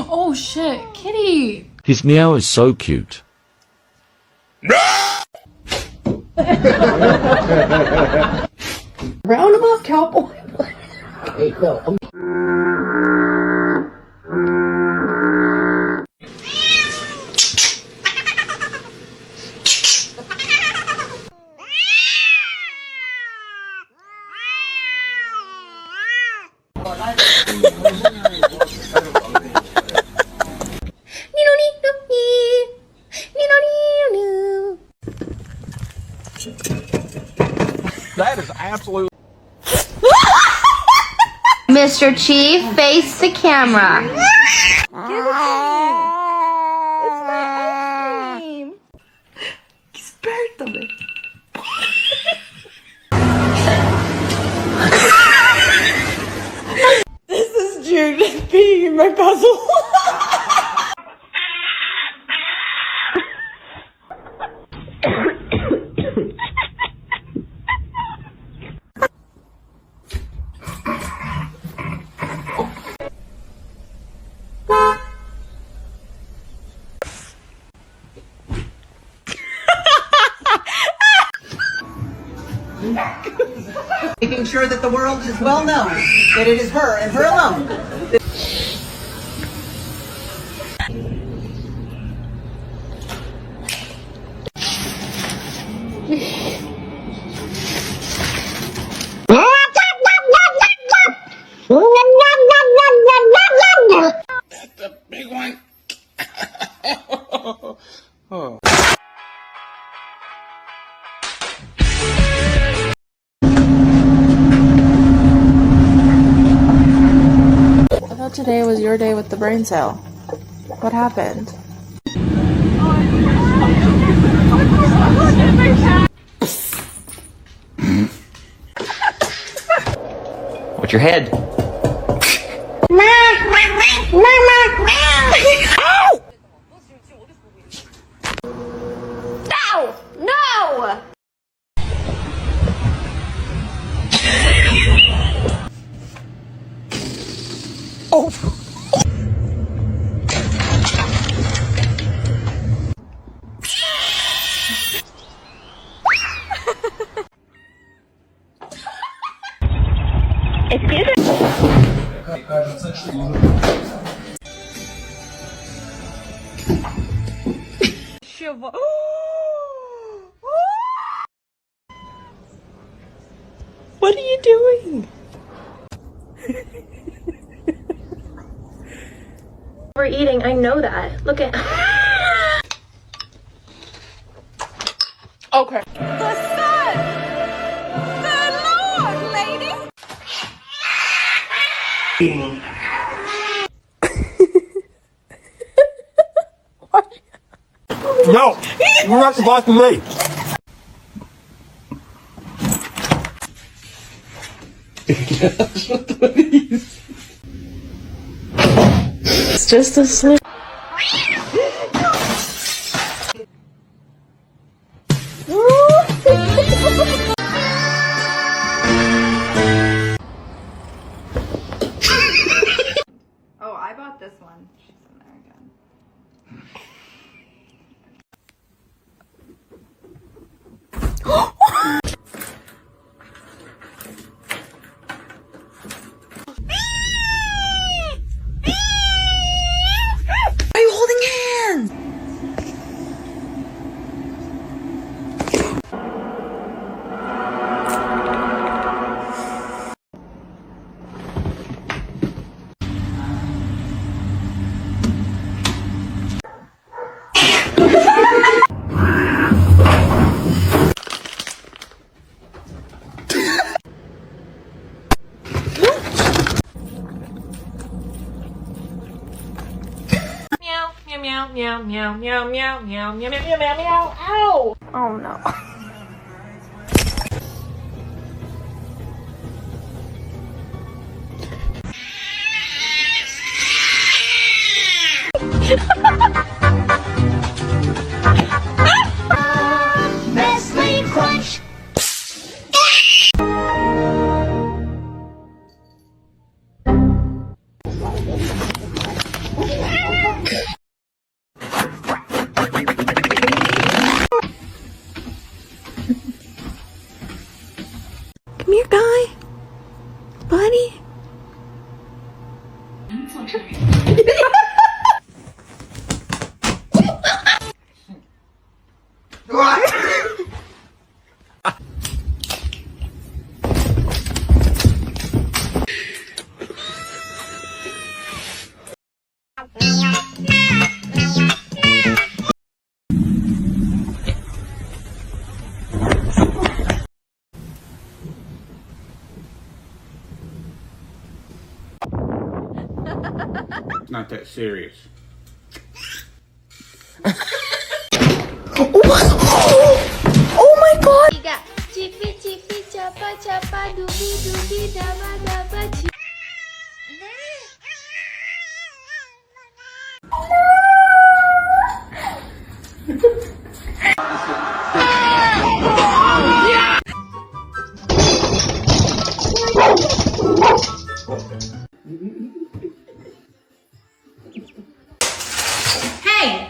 Oh shit, kitty! His meow is so cute. Roundabout cowboy. Hey, no. That is absolutely. Mr. Chief, face the camera. Give it to me. It's my ice cream. Despertame. This is Jude peeing in my puzzle. Making sure that the world is well known that it is her and her alone. That's a big one. Oh. I thought today was your day with the brain cell. What happened? What's your head? No! No! Excuse me? What are you doing? We're eating, I know that. Look at. Okay. The sun! The Lord, lady! No, you're not supposed to leave. It's just a slip. Oh, I bought this one. She's in there again. Why are you holding hands? Meow, meow, meow, meow, meow, meow, meow, meow, meow, meow, ow! Oh no. Ha ha ha! not that serious. Oh my god! Chippy chippy chapa chapa dooby dooby daba daba chip. Hey!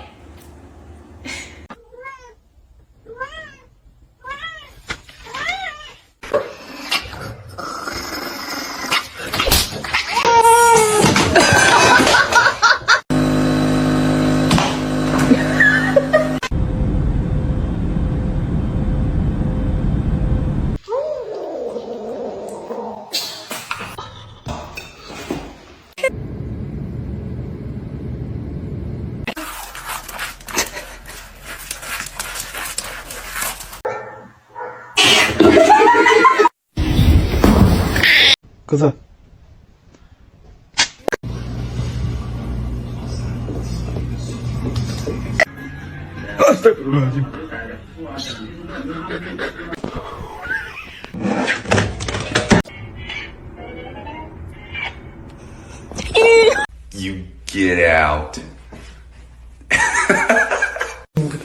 그래서 You get out.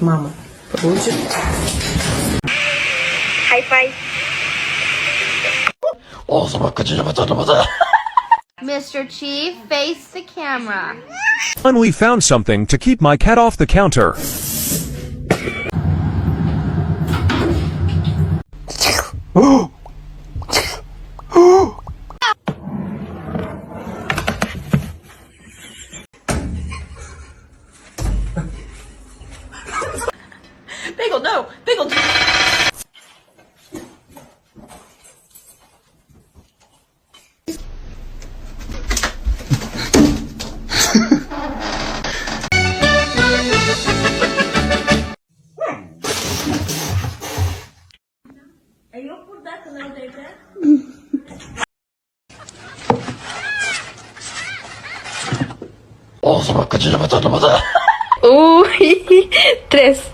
Mama. High five. Mr. Chief, face the camera. Finally found something to keep my cat off the counter. Bagel, no! Bagel! Tres.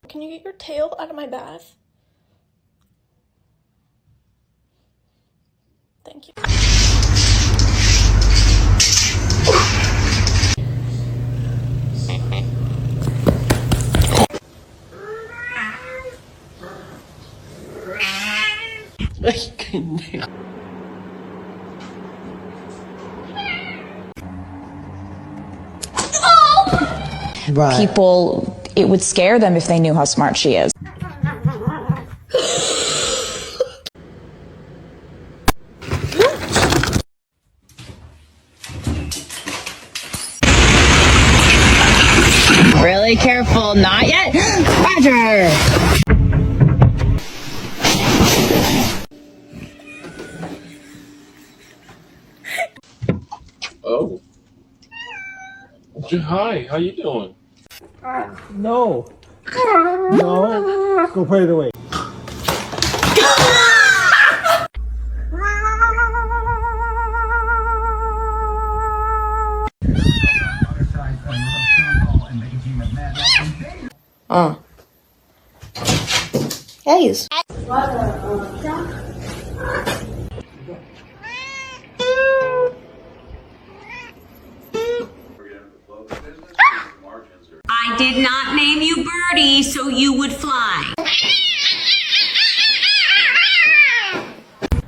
Can you get your tail out of my bath? Thank you. People, it would scare them if they knew how smart she is. Really careful, not yet. Roger. Oh. Hi, how you doing? No. No. Go put it away. Guys. I did not name you Birdie so you would fly.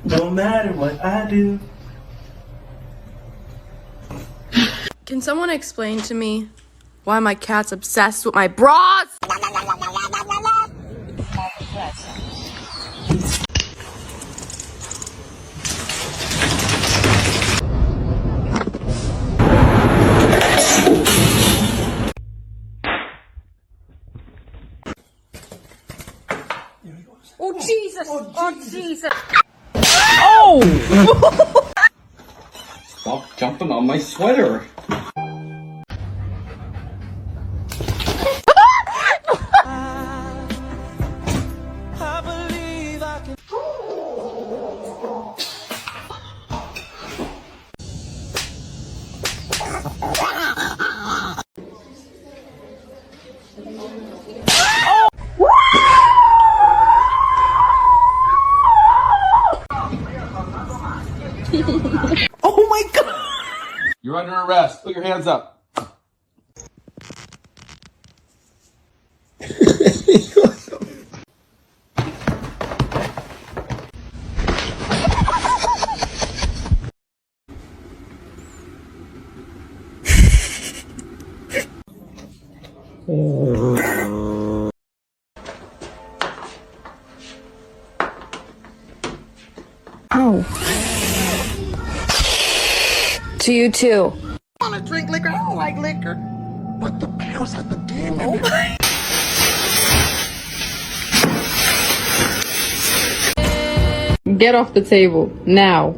No matter what I do. Can someone explain to me why my cat's obsessed with my bras? Stop jumping on my sweater. Oh my god! You're under arrest. Put your hands up. To you too. I want to drink liquor. I don't like liquor. What the hell's at the game? Oh my. Get off the table now.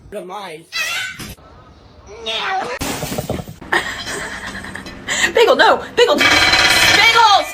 Demise. Bagel, no! Bagel! Bagels!